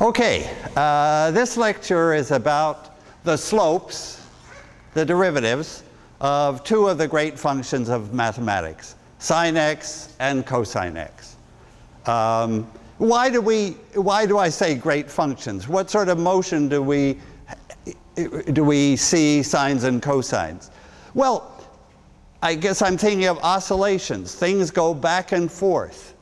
Okay, this lecture is about the slopes, the derivatives, of two of the great functions of mathematics, sine x and cosine x. Why do I say great functions? What sort of motion do we see sines and cosines? Well, I guess I'm thinking of oscillations. Things go back and forth.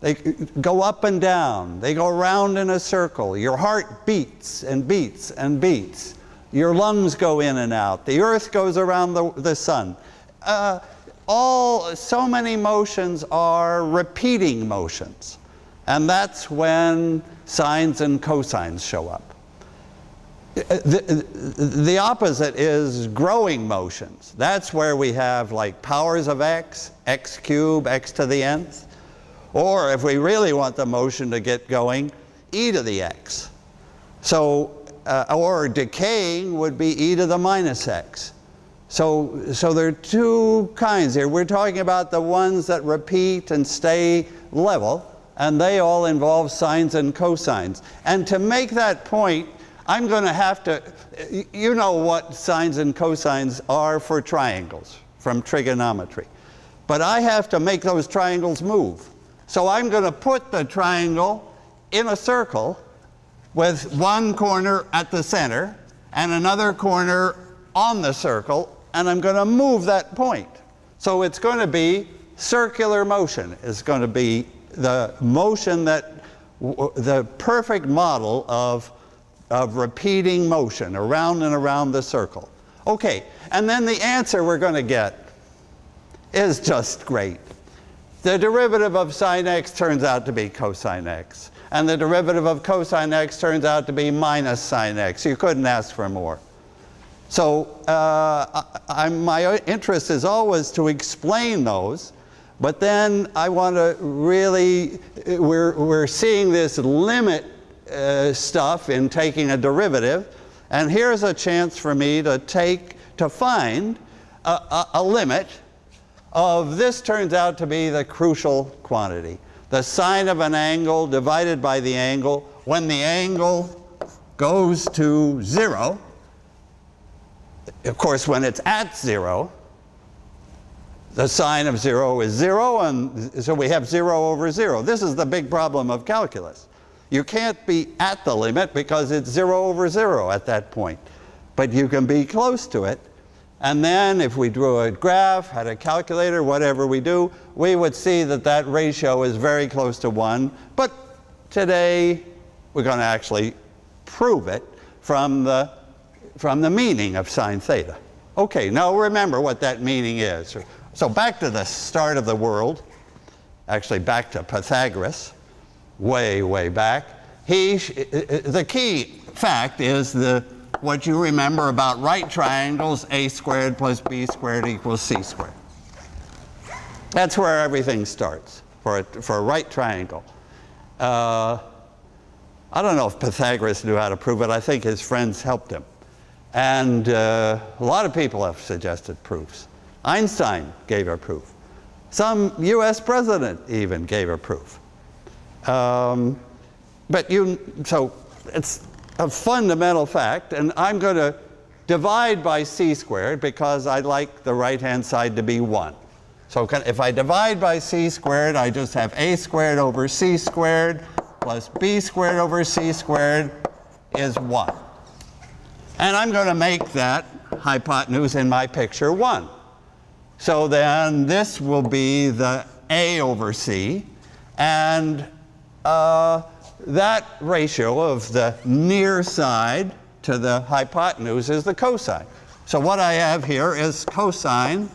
They go up and down. They go around in a circle. Your heart beats and beats and beats. Your lungs go in and out. The earth goes around the sun. So many motions are repeating motions. And that's when sines and cosines show up. The opposite is growing motions. That's where we have like powers of x, x cubed, x to the nth. Or if we really want the motion to get going, e to the x. So, or decaying would be e to the minus x. So there are two kinds here. We're talking about the ones that repeat and stay level, and they all involve sines and cosines. And to make that point, I'm going to have to, you know what sines and cosines are for triangles from trigonometry. But I have to make those triangles move. So I'm going to put the triangle in a circle with one corner at the center and another corner on the circle, and I'm going to move that point. So it's going to be circular motion. It's going to be the motion that, the perfect model of repeating motion around and around the circle. Okay, and then the answer we're going to get is just great. The derivative of sine x turns out to be cosine x. And the derivative of cosine x turns out to be minus sine x. You couldn't ask for more. So my interest is always to explain those. But then I want to really, we're seeing this limit stuff in taking a derivative. And here's a chance for me to find a limit of this turns out to be the crucial quantity. The sine of an angle divided by the angle when the angle goes to 0. Of course, when it's at 0, the sine of 0 is 0, and so we have 0 over 0. This is the big problem of calculus. You can't be at the limit because it's 0 over 0 at that point. But you can be close to it. And then if we drew a graph, had a calculator, whatever we do, we would see that that ratio is very close to 1. But today, we're going to actually prove it from the meaning of sine theta. Okay, now remember what that meaning is. So back to the start of the world, actually back to Pythagoras, way, way back. The key fact is what you remember about right triangles, a squared plus b squared equals c squared. That's where everything starts for a right triangle. I don't know if Pythagoras knew how to prove it. I think his friends helped him. And a lot of people have suggested proofs. Einstein gave a proof. Some US president even gave a proof. So it's a fundamental fact, and I'm going to divide by c squared because I like the right-hand side to be 1. So if I divide by c squared, I just have a squared over c squared plus b squared over c squared is 1. And I'm going to make that hypotenuse in my picture 1. So then this will be the a over c, and that ratio of the near side to the hypotenuse is the cosine. So what I have here is cosine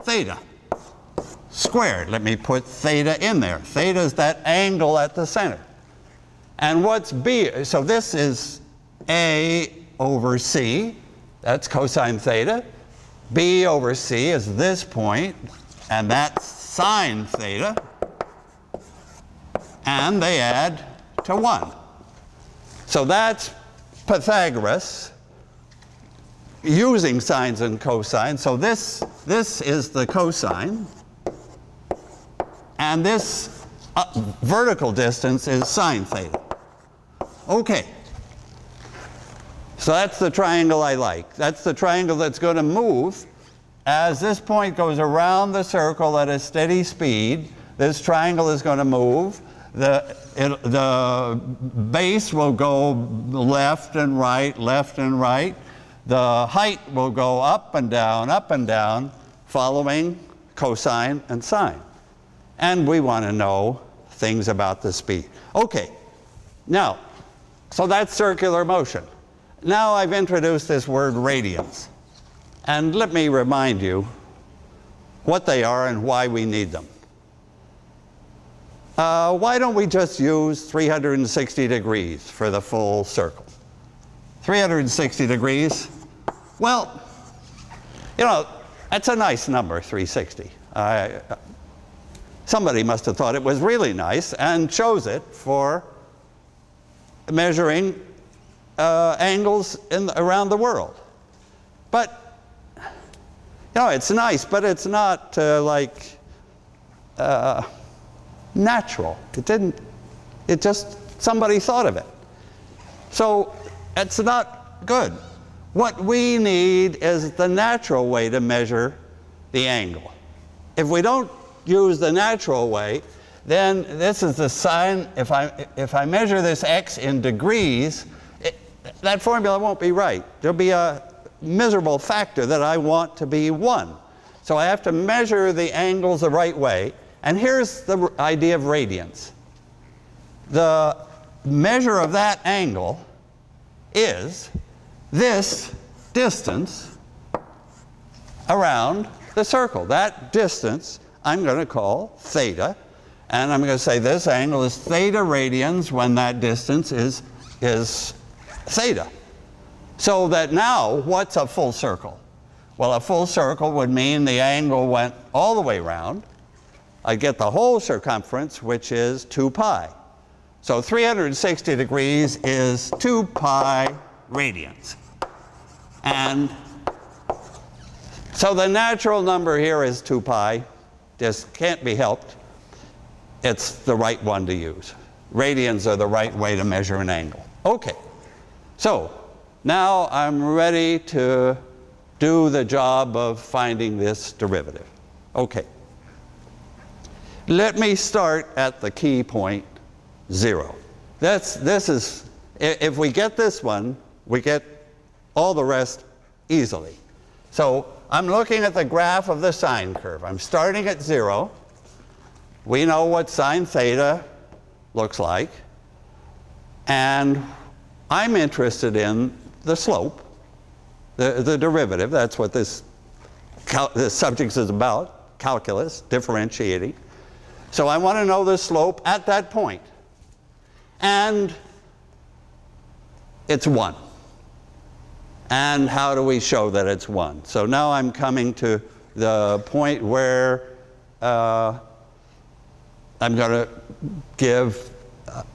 theta squared. Let me put theta in there. Theta is that angle at the center. And what's b? So this is a over c. That's cosine theta. B over c is this point, and that's sine theta. And they add to 1. So that's Pythagoras using sines and cosines. So this is the cosine, and this vertical distance is sine theta. Okay. So that's the triangle I like. That's the triangle that's going to move as this point goes around the circle at a steady speed. This triangle is going to move. The base will go left and right, left and right. The height will go up and down, following cosine and sine. And we want to know things about the speed. Okay, now, so that's circular motion. Now I've introduced this word radians. And let me remind you what they are and why we need them. Why don't we just use 360 degrees for the full circle? 360 degrees, well, you know, that's a nice number, 360. Somebody must have thought it was really nice and chose it for measuring angles around the world. But, you know, it's nice, but it's not natural. It just, somebody thought of it. So it's not good. What we need is the natural way to measure the angle. If we don't use the natural way, then this is the sine. If I measure this x in degrees, that formula won't be right. There'll be a miserable factor that I want to be 1. So I have to measure the angles the right way. And here's the idea of radians. The measure of that angle is this distance around the circle. That distance I'm going to call theta. And I'm going to say this angle is theta radians when that distance is theta. So that now, what's a full circle? Well, a full circle would mean the angle went all the way around. I get the whole circumference, which is 2 pi. So 360 degrees is 2 pi radians. And so the natural number here is 2 pi. This can't be helped. It's the right one to use. Radians are the right way to measure an angle. Okay. So now I'm ready to do the job of finding this derivative. Okay. Let me start at the key point 0. This is, if we get this one, we get all the rest easily. So I'm looking at the graph of the sine curve. I'm starting at 0. We know what sine theta looks like. And I'm interested in the slope, the derivative. That's what this subject is about, calculus, differentiating. So I want to know the slope at that point. And it's 1. And how do we show that it's 1? So now I'm coming to the point where I'm going to give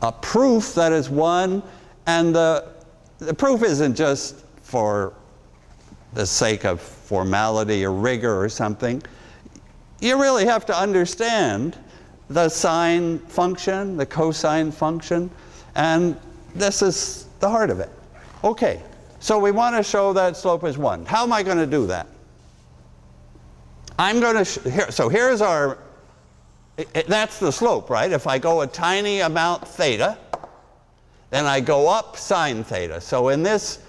a proof that is 1. And the proof isn't just for the sake of formality or rigor or something. You really have to understand the sine function, the cosine function, and this is the heart of it. Okay, so we want to show that slope is 1. How am I going to do that? I'm going to, so here's our, that's the slope, right? If I go a tiny amount theta, then I go up sine theta. So in this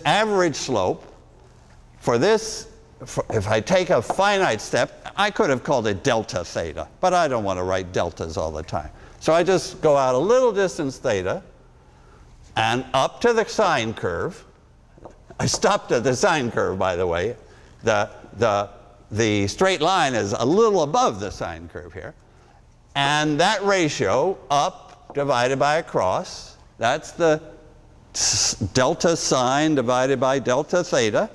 average slope, for this, if I take a finite step, I could have called it delta theta, but I don't want to write deltas all the time. So I just go out a little distance theta and up to the sine curve. I stopped at the sine curve, by the way. The straight line is a little above the sine curve here. And that ratio, up divided by across, that's the delta sine divided by delta theta.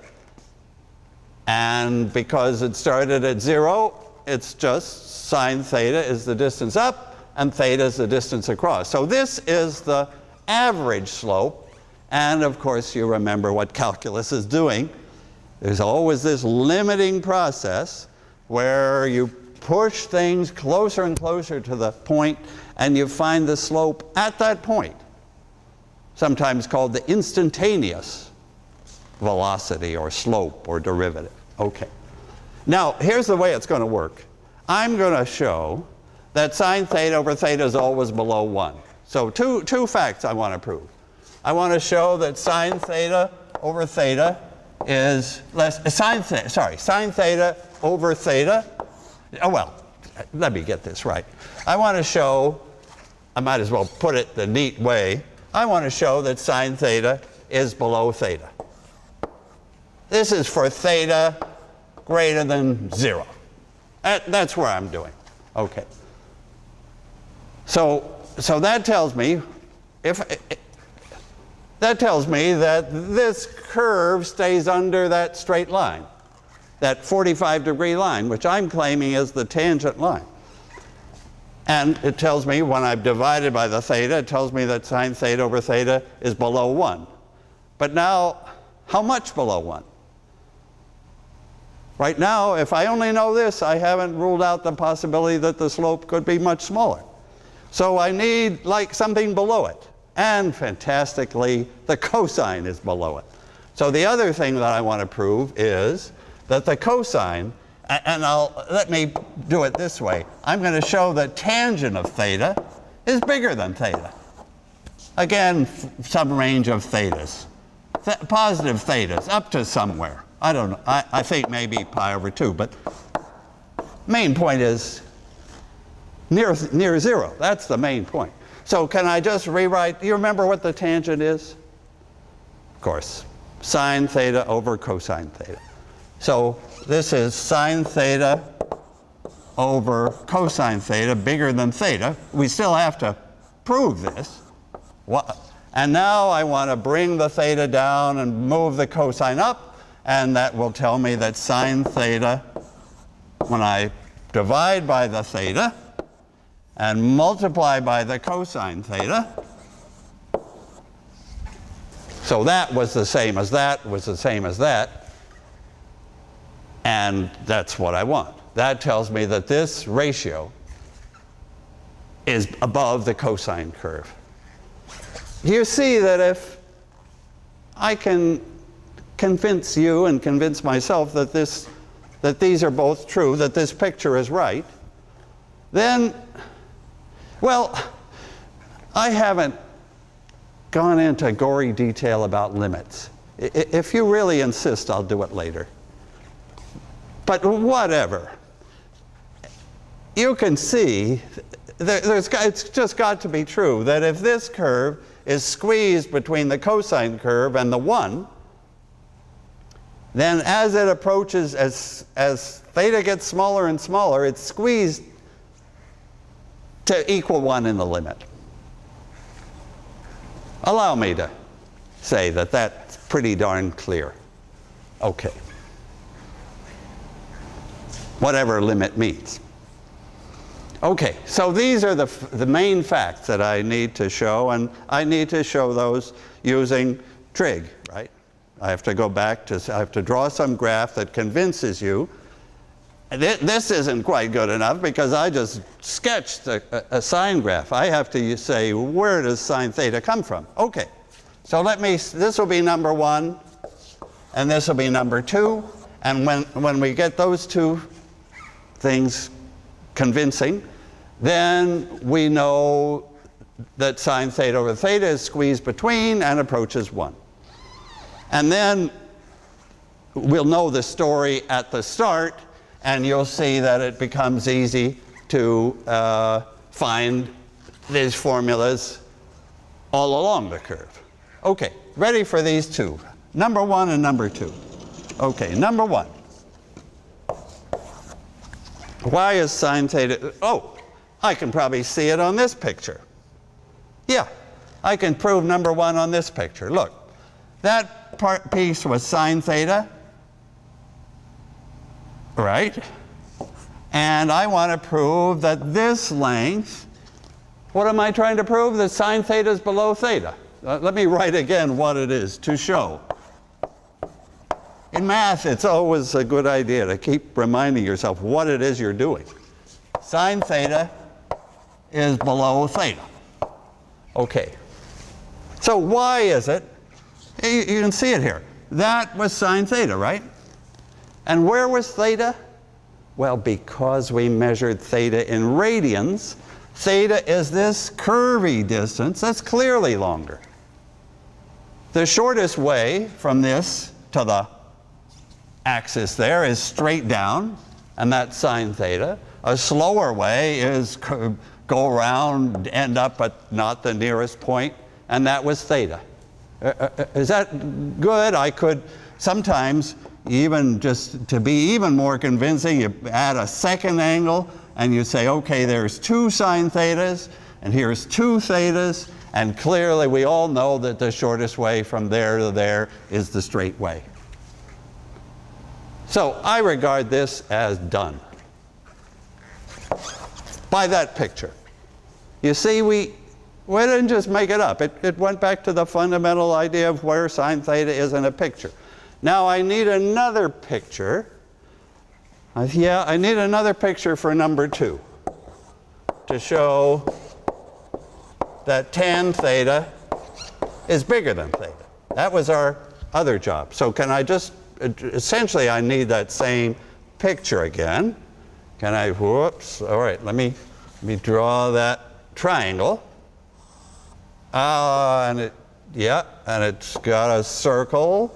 And because it started at 0, it's just sine theta is the distance up, and theta is the distance across. So this is the average slope. And of course, you remember what calculus is doing. There's always this limiting process where you push things closer and closer to the point, and you find the slope at that point. sometimes called the instantaneous velocity or slope or derivative. Okay. Now, here's the way it's going to work. I'm going to show that sine theta over theta is always below 1. So two facts I want to prove. I want to show that sine theta over theta is sine theta over theta. Oh, well, let me get this right. I want to show, I might as well put it the neat way, I want to show that sine theta is below theta. This is for theta greater than 0. That's where I'm doing. Okay. So that tells me that this curve stays under that straight line, that 45-degree line, which I'm claiming is the tangent line. And it tells me when I've divided by the theta, it tells me that sine theta over theta is below 1. But now, how much below 1? Right now, if I only know this, I haven't ruled out the possibility that the slope could be much smaller. So I need like something below it. And fantastically, the cosine is below it. So the other thing that I want to prove is that the cosine, and let me do it this way. I'm going to show that tangent of theta is bigger than theta. Again, some range of thetas. Positive thetas, up to somewhere. I don't know. I think maybe pi over 2, but main point is near 0. That's the main point. So can I just rewrite? Do you remember what the tangent is? Of course, sine theta over cosine theta. So this is sine theta over cosine theta bigger than theta. We still have to prove this. And now I want to bring the theta down and move the cosine up. And that will tell me that sine theta, when I divide by the theta and multiply by the cosine theta, so that was the same as that, was the same as that, and that's what I want. That tells me that this ratio is above the cosine curve. You see that if I can convince you and convince myself that these are both true, that this picture is right, then, well, I haven't gone into gory detail about limits. If you really insist, I'll do it later. But whatever. You can see, it's just got to be true that if this curve is squeezed between the cosine curve and the 1, then as it approaches, as theta gets smaller and smaller, it's squeezed to equal 1 in the limit. Allow me to say that that's pretty darn clear. Okay. Whatever limit means. Okay, so these are the main facts that I need to show, and I need to show those using trig, right? I have to go back to, I have to draw some graph that convinces you. This isn't quite good enough because I just sketched a sine graph. I have to say, where does sine theta come from? Okay, so this will be number 1, and this will be number 2. And when we get those two things convincing, then we know that sine theta over theta is squeezed between and approaches 1. And then we'll know the story at the start, and you'll see that it becomes easy to find these formulas all along the curve. Okay, ready for these two. Number 1 and number 2. Okay, number 1. Why is sine theta? Oh, I can probably see it on this picture. Yeah, I can prove number 1 on this picture. Look, that piece was sine theta, right? And I want to prove that this length, what am I trying to prove? That sine theta is below theta. Let me write again what it is to show. In math, it's always a good idea to keep reminding yourself what it is you're doing. Sine theta is below theta. Okay. So why is it? You can see it here. That was sine theta, right? And where was theta? Well, because we measured theta in radians, theta is this curvy distance that's clearly longer. The shortest way from this to the axis there is straight down, and that's sine theta. A slower way is go around, end up at not the nearest point, and that was theta. Is that good? I could sometimes, even just to be even more convincing, you add a second angle and you say, okay, there's 2 sine thetas and here's 2 thetas, and clearly we all know that the shortest way from there to there is the straight way. So I regard this as done by that picture. You see, we didn't just make it up. It went back to the fundamental idea of where sine theta is in a picture. Now I need another picture. Yeah, I need another picture for number 2 to show that tan theta is bigger than theta. That was our other job. So can I just, essentially I need that same picture again. Can I, whoops, all right, let me draw that triangle. And it's got a circle.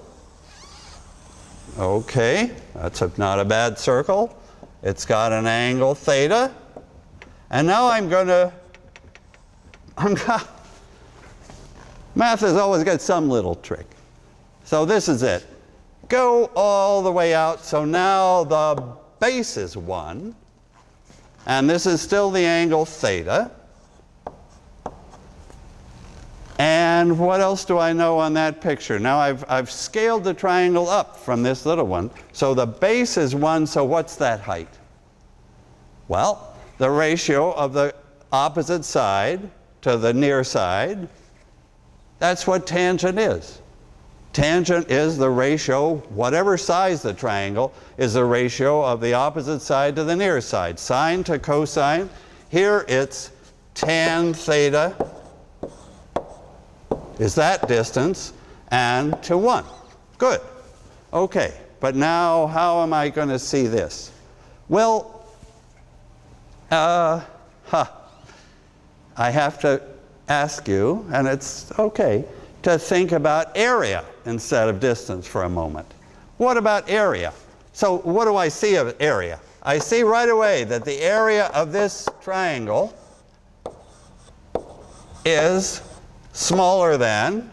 Okay, that's not a bad circle. It's got an angle theta. And now math has always got some little trick. So this is it. Go all the way out. So now the base is 1. And this is still the angle theta. And what else do I know on that picture? Now I've scaled the triangle up from this little one. So the base is 1, so what's that height? Well, the ratio of the opposite side to the near side. That's what tangent is. Tangent is the ratio, whatever size the triangle, is the ratio of the opposite side to the near side. Sine to cosine. Here it's tan theta is that distance, and to 1. Good. Okay, but now how am I going to see this? Well, I have to ask you, and it's okay, to think about area instead of distance for a moment. What about area? So what do I see of area? I see right away that the area of this triangle is smaller than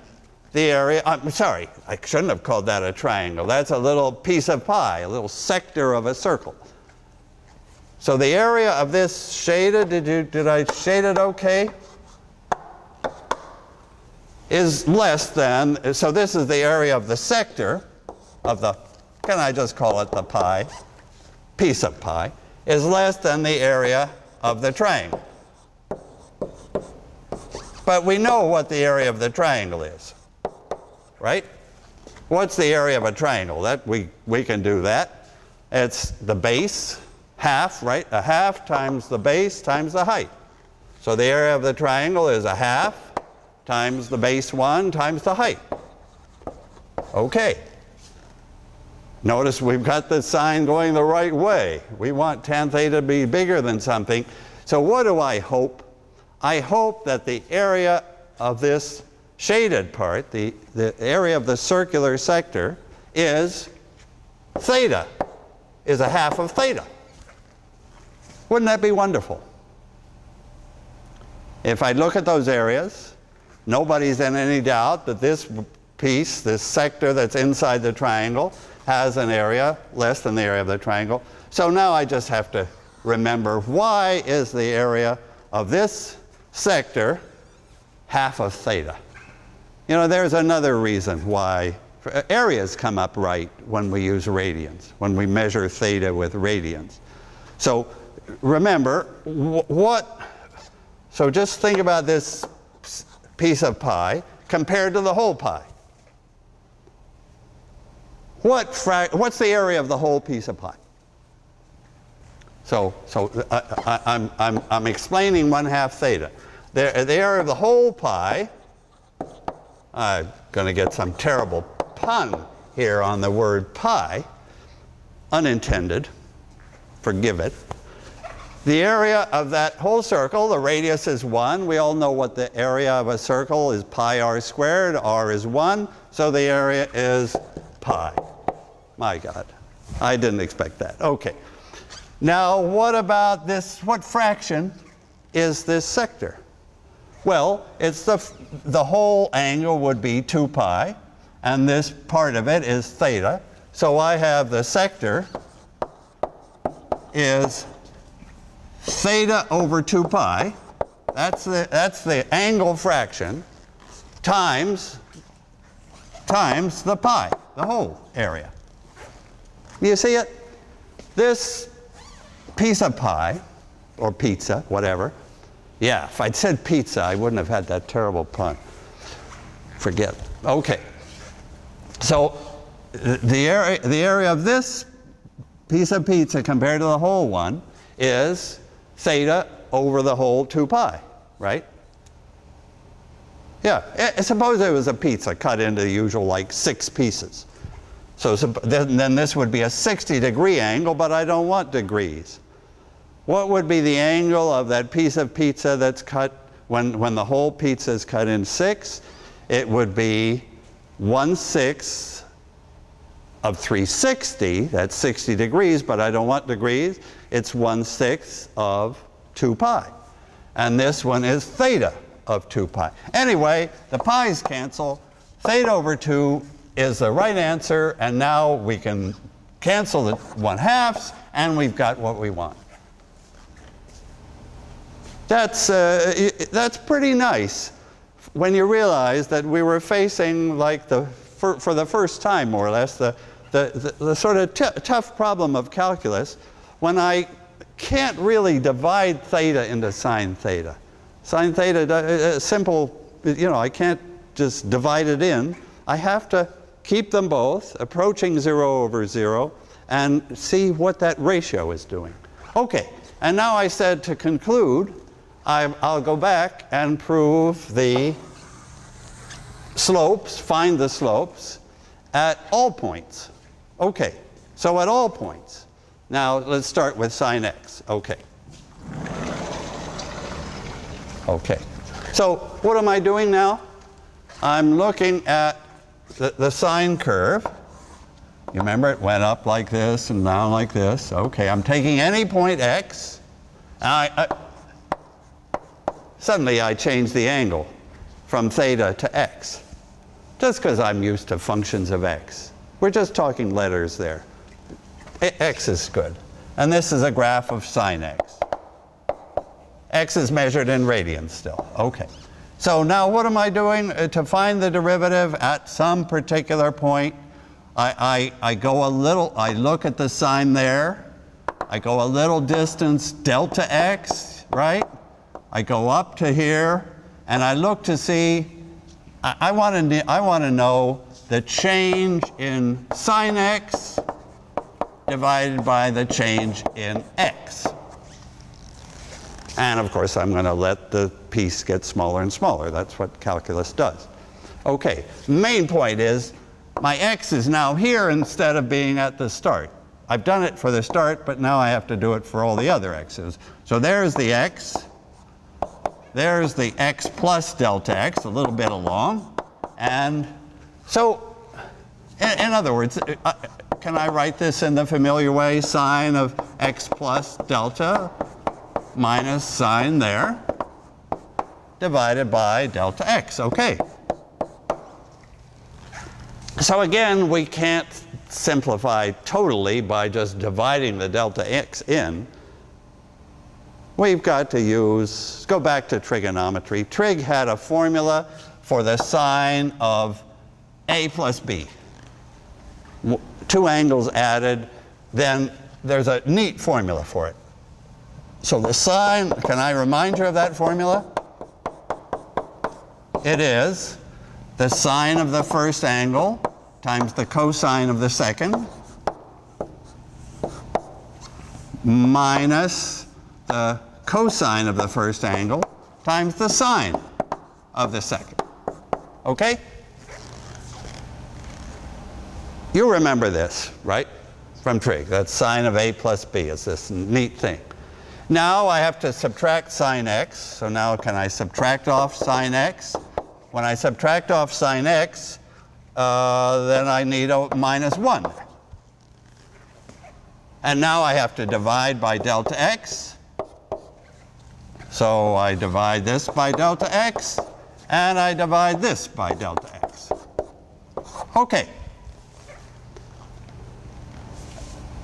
the area, I'm sorry, I shouldn't have called that a triangle. That's a little piece of pie, a little sector of a circle. So the area of this shaded, did I shade it okay? Is less than, so this is the area of the sector of the, can I just call it the pie, piece of pie, is less than the area of the triangle. But we know what the area of the triangle is, right? What's the area of a triangle? That we can do that. It's the base, half, right? A half times the base times the height. So the area of the triangle is a half times the base 1 times the height. Okay. Notice we've got the sign going the right way. We want tan theta to be bigger than something. So what do I hope? I hope that the area of this shaded part, the area of the circular sector, is theta, is a half of theta. Wouldn't that be wonderful? If I look at those areas, nobody's in any doubt that this piece, this sector that's inside the triangle, has an area less than the area of the triangle. So now I just have to remember, why is the area of this sector half of theta? You know, there's another reason why areas come up right when we use radians, when we measure theta with radians. So remember, so just think about this piece of pie compared to the whole pie. What's the area of the whole piece of pie? So I'm explaining 1/2 theta. The area of the whole pie I'm going to get some terrible pun here on the word pi, unintended, forgive it. The area of that whole circle, the radius is 1. We all know what the area of a circle is, pi r squared. R is 1, so the area is pi. My God, I didn't expect that. Okay. Now, what about this? What fraction is this sector? Well, it's the whole angle would be 2 pi, and this part of it is theta. So I have the sector is theta over 2 pi. That's the angle fraction times the pi, the whole area. You see it? This piece of pie, or pizza, whatever. Yeah, if I'd said pizza, I wouldn't have had that terrible pun. Forget it. Okay. So the area of this piece of pizza compared to the whole one is theta over the whole 2 pi, right? Yeah, suppose it was a pizza cut into the usual like 6 pieces. So then this would be a 60-degree angle, but I don't want degrees. What would be the angle of that piece of pizza that's cut when the whole pizza is cut in 6? It would be 1/6 of 360. That's 60 degrees, but I don't want degrees. It's 1/6 of 2 pi. And this one is theta of 2 pi. Anyway, the pi's cancel. Theta over 2 is the right answer, and now we can cancel the 1/2, and we've got what we want. That's pretty nice when you realize that we were facing, like, for the first time, more or less, the sort of tough problem of calculus when I can't really divide theta into sine theta. Sine theta, simple, you know, I can't just divide it in. I have to keep them both approaching 0 over 0 and see what that ratio is doing. Okay, and now I said to conclude, I'll go back and prove the slopes, find the slopes at all points. Okay, so at all points. Now let's start with sine x. Okay. Okay, so what am I doing now? I'm looking at the sine curve. You remember it went up like this and down like this. Okay, I'm taking any point x. And suddenly I change the angle from theta to x, just because I'm used to functions of x. We're just talking letters there. X is good. And this is a graph of sine x. X is measured in radians still. Okay. So now what am I doing to find the derivative at some particular point? I go a little, I look at the sign there. I go a little distance delta x, right? I go up to here, and I look to see, I want to know the change in sine x divided by the change in x. And of course, I'm going to let the piece get smaller and smaller. That's what calculus does. Okay, main point is my x is now here instead of being at the start. I've done it for the start, but now I have to do it for all the other x's. So there's the x. There's the x plus delta x, a little bit along. And so, in other words, can I write this in the familiar way? Sine of x plus delta minus sine there divided by delta x. Okay. So again, we can't simplify totally by just dividing the delta x in. We've got to go back to trigonometry. Trig had a formula for the sine of a plus b. 2 angles added, then there's a neat formula for it. So the sine, can I remind you of that formula? It is the sine of the first angle times the cosine of the second minus the cosine of the first angle times the sine of the second. Okay? You remember this, right? From trig. That's sine of a plus b. It's this neat thing. Now I have to subtract sine x. So now can I subtract off sine x? When I subtract off sine x, then I need a minus 1. And now I have to divide by delta x. So I divide this by delta x, and I divide this by delta x. Okay.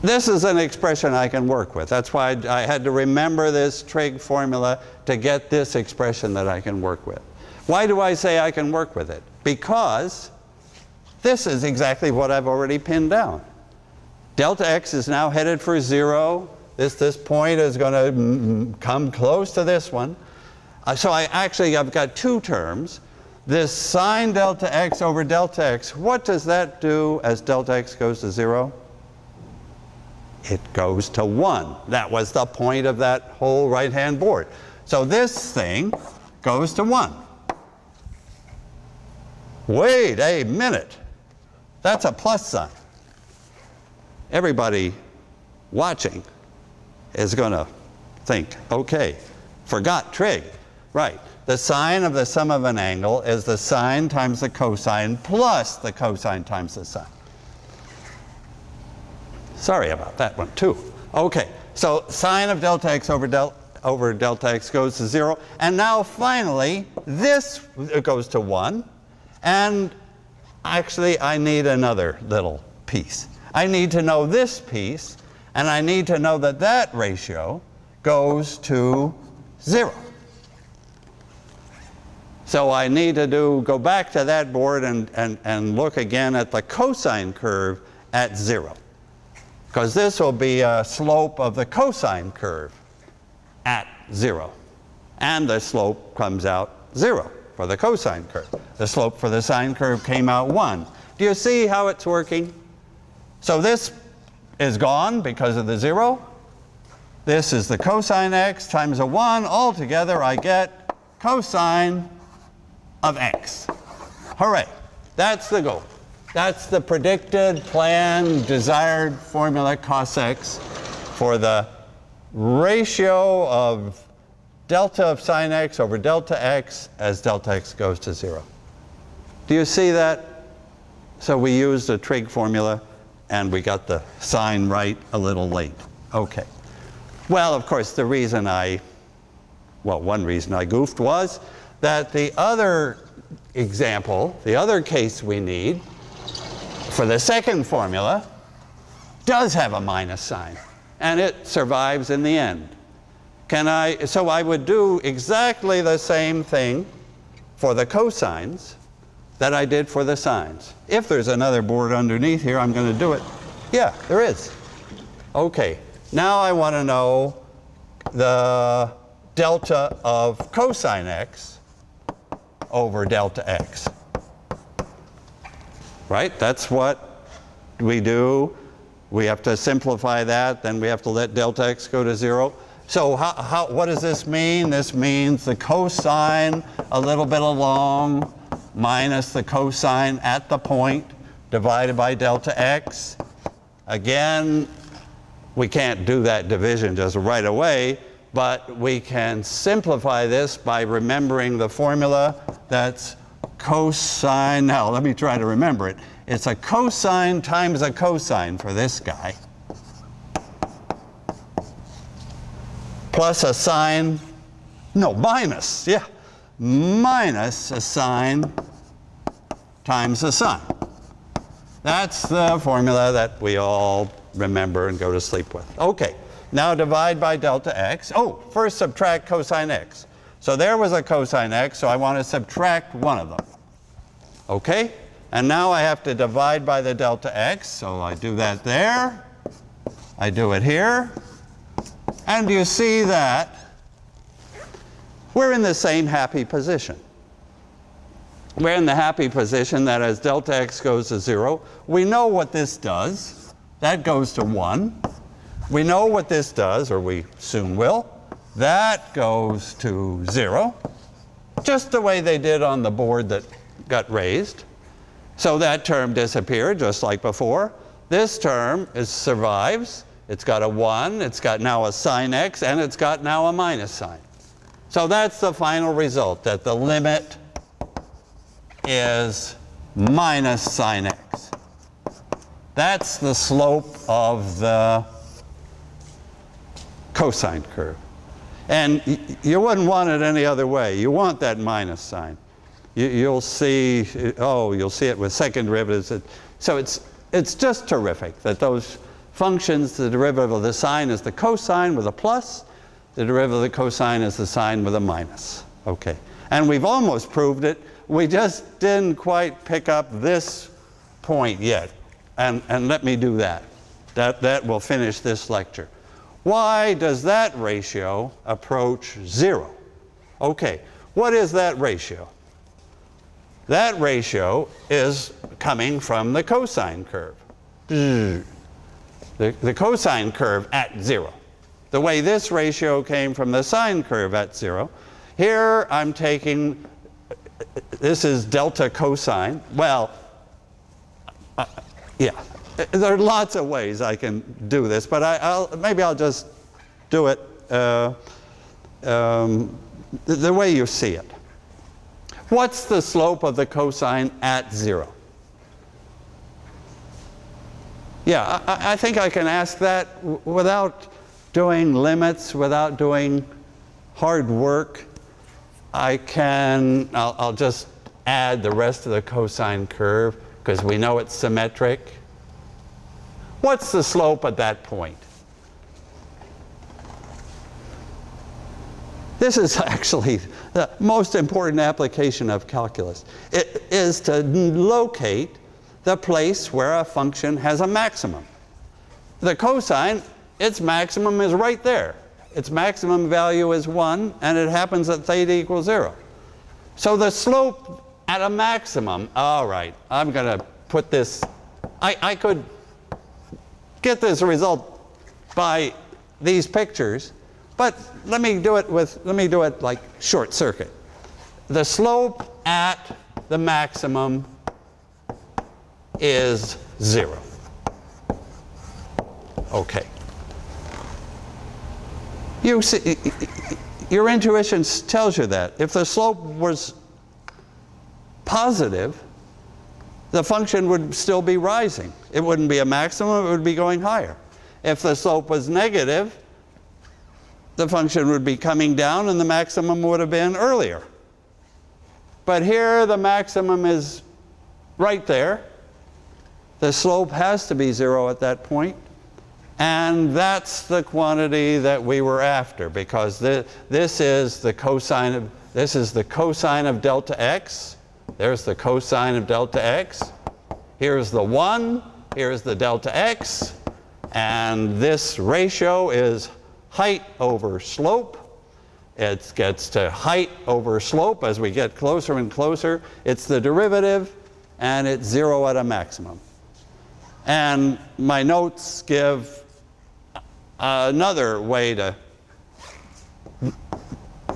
This is an expression I can work with. That's why I had to remember this trig formula to get this expression that I can work with. Why do I say I can work with it? Because this is exactly what I've already pinned down. Delta x is now headed for 0. This point is going to come close to this one. So I've got two terms. This sine delta x over delta x, what does that do as delta x goes to 0? It goes to 1. That was the point of that whole right-hand board. So this thing goes to 1. Wait a minute. That's a plus sign. Everybody watching is going to think, okay, forgot trig. Right. The sine of the sum of an angle is the sine times the cosine plus the cosine times the sine. Sorry about that one too. Okay, so sine of delta x over delta x goes to 0. And now finally, this goes to 1. And actually, I need another little piece. I need to know this piece, and I need to know that that ratio goes to 0. So I need to go back to that board and look again at the cosine curve at 0. Because this will be a slope of the cosine curve at 0. And the slope comes out 0 for the cosine curve. The slope for the sine curve came out 1. Do you see how it's working? So this is gone because of the 0. This is the cosine x times a 1. Altogether, I get cosine of x. Hooray. That's the goal. That's the predicted, planned, desired formula cos x for the ratio of delta of sine x over delta x as delta x goes to 0. Do you see that? So we used a trig formula and we got the sign right a little late. Okay. Well, of course, one reason I goofed was that the other example, the other case we need for the second formula does have a minus sign, and it survives in the end. So I would do exactly the same thing for the cosines that I did for the sines. If there's another board underneath here, I'm going to do it. Yeah, there is. Okay, now I want to know the delta of cosine x over delta x. Right? That's what we do. We have to simplify that. Then we have to let delta x go to 0. So what does this mean? This means the cosine a little bit along minus the cosine at the point divided by delta x. Again, we can't do that division just right away, but we can simplify this by remembering the formula. That's cosine. Now, let me try to remember it. It's a cosine times a cosine for this guy, plus a sine, no, minus, yeah, minus a sine times a sine. That's the formula that we all remember and go to sleep with. Okay, now divide by delta x. Oh, first subtract cosine x. So there was a cosine x, so I want to subtract one of them. Okay, and now I have to divide by the delta x, so I do that there. I do it here. And you see that we're in the same happy position. We're in the happy position that as delta x goes to 0, we know what this does. That goes to 1. We know what this does, or we soon will. That goes to 0, just the way they did on the board that got raised. So that term disappeared just like before. This term survives. It's got a 1, it's got now a sine x, and it's got now a minus sign. So that's the final result, that the limit is minus sine x. That's the slope of the cosine curve. And you wouldn't want it any other way. You want that minus sign. You'll see, you'll see it with second derivatives. So it's just terrific that those functions, the derivative of the sine is the cosine with a plus, the derivative of the cosine is the sine with a minus. Okay. And we've almost proved it. We just didn't quite pick up this point yet. And let me do that. That will finish this lecture. Why does that ratio approach 0? Okay, what is that ratio? That ratio is coming from the cosine curve. The cosine curve at 0. The way this ratio came from the sine curve at 0. Here I'm taking, this is delta cosine. Well, yeah, there are lots of ways I can do this, but maybe I'll just do it the way you see it. What's the slope of the cosine at 0? Yeah, I think I can ask that without doing limits, without doing hard work. I'll just add the rest of the cosine curve because we know it's symmetric. What's the slope at that point? This is actually the most important application of calculus. It is to locate the place where a function has a maximum. The cosine, its maximum is right there. Its maximum value is 1, and it happens at theta equals 0. So the slope at a maximum, all right, I'm going to put this, I could get this result by these pictures, but let me do it like short circuit. The slope at the maximum is 0. Okay. You see, your intuition tells you that. If the slope was positive, the function would still be rising. It wouldn't be a maximum, it would be going higher. If the slope was negative, the function would be coming down and the maximum would have been earlier. But here the maximum is right there. The slope has to be 0 at that point. And that's the quantity that we were after, because this is the cosine of delta x. There's the cosine of delta x. Here's the 1. Here's the delta x. And this ratio is height over slope. It gets to height over slope as we get closer and closer. It's the derivative, and it's 0 at a maximum. And my notes give another way to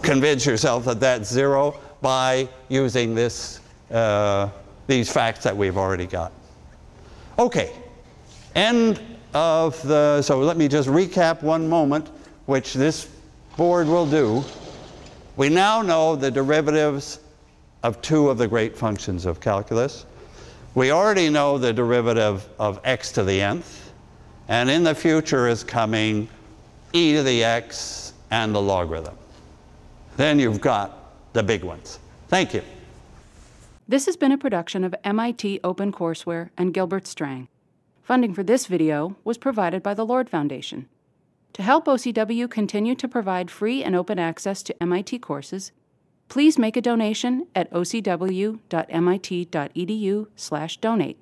convince yourself that that's 0 by using these facts that we've already got. Okay, so let me just recap one moment, which this board will do. We now know the derivatives of 2 of the great functions of calculus. We already know the derivative of x to the nth. And in the future is coming e to the x and the logarithm. Then you've got the big ones. Thank you. This has been a production of MIT OpenCourseWare and Gilbert Strang. Funding for this video was provided by the Lord Foundation. To help OCW continue to provide free and open access to MIT courses, please make a donation at ocw.mit.edu/donate.